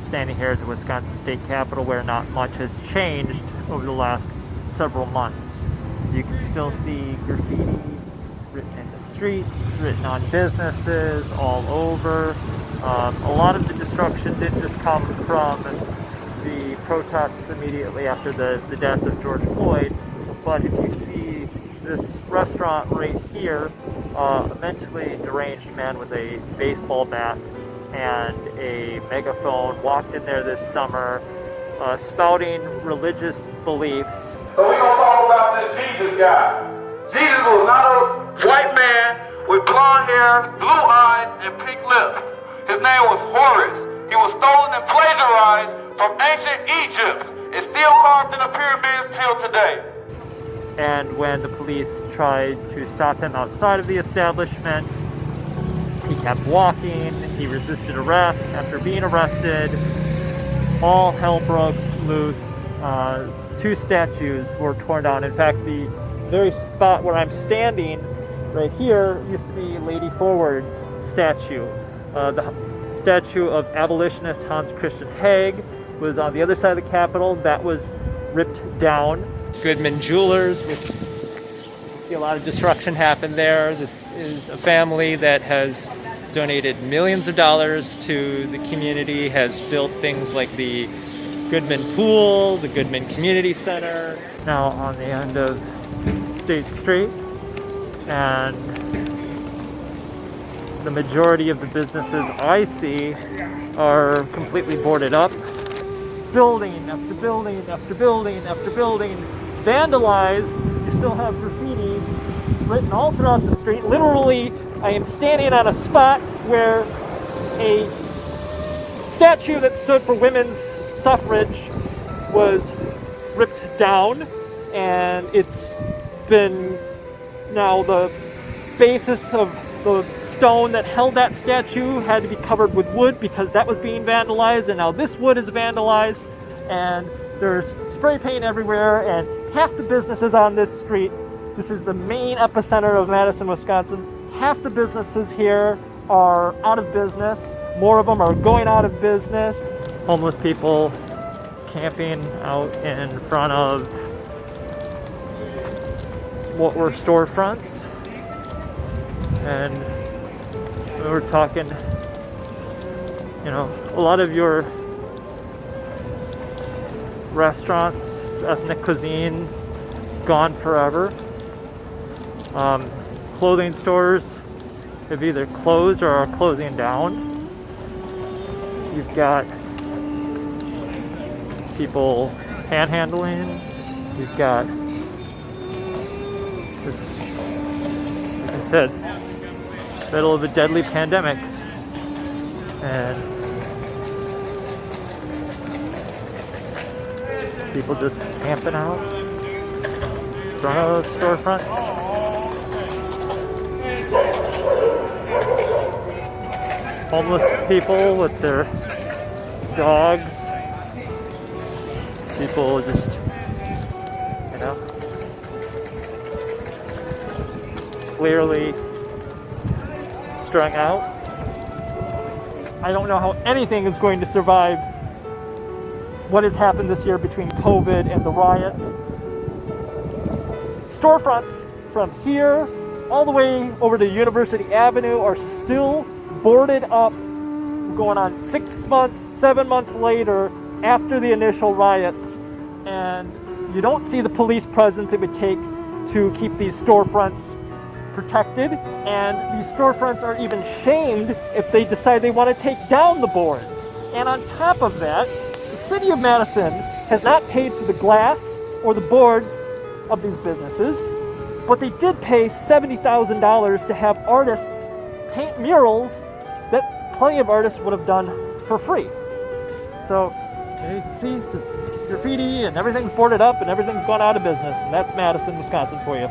standing here at the Wisconsin State Capitol, where not much has changed over the last several months. You can still see graffiti written in the streets, written on businesses all over. A lot of the destruction didn't just come from the protests immediately after the death of George Floyd, but if you see this restaurant right here, a mentally deranged man with a baseball bat and a megaphone walked in there this summer, spouting religious beliefs. So we're gonna talk about this Jesus guy. Jesus was not a white man with blonde hair, blue eyes, and pink lips. His name was Horus. He was stolen and plagiarized from ancient Egypt. It's still carved in the pyramids till today. And when the police tried to stop him outside of the establishment, he kept walking. He resisted arrest. After being arrested, all hell broke loose. 2 statues were torn down. In fact, the very spot where I'm standing right here used to be Lady Forward's statue. The statue of abolitionist Hans Christian Haig was on the other side of the Capitol. That was ripped down. Goodman Jewelers, which you see a lot of destruction happen there. This is a family that has donated millions of dollars to the community, has built things like the Goodman Pool, the Goodman Community Center. Now on the end of State Street, and the majority of the businesses I see are completely boarded up. Building after building after building after building, vandalized. You still have graffiti written all throughout the street. Literally, I am standing on a spot where a statue that stood for women's suffrage was ripped down, and it's been now the basis of the stone that held that statue had to be covered with wood because that was being vandalized, and now this wood is vandalized, and there's spray paint everywhere, and half the businesses on this street, this is the main epicenter of Madison, Wisconsin, half the businesses here are out of business. More of them are going out of business. Homeless people camping out in front of what were storefronts, and we're talking, a lot of your restaurants, ethnic cuisine, gone forever. Clothing stores have either closed or are closing down. You've got people panhandling. You've got this, like I said, middle of a deadly pandemic, and people just camping out in front of storefronts. Homeless people with their dogs. People just, clearly strung out. I don't know how anything is going to survive what has happened this year between COVID and the riots. Storefronts from here all the way over to University Avenue are still boarded up, going on 6 months, 7 months later after the initial riots, and you don't see the police presence it would take to keep these storefronts protected, and these storefronts are even shamed if they decide they want to take down the boards. And on top of that, the city of Madison has not paid for the glass or the boards of these businesses, but they did pay $70,000 to have artists paint murals that plenty of artists would have done for free. So you can see just graffiti, and everything's boarded up, and everything's gone out of business, and that's Madison, Wisconsin for you.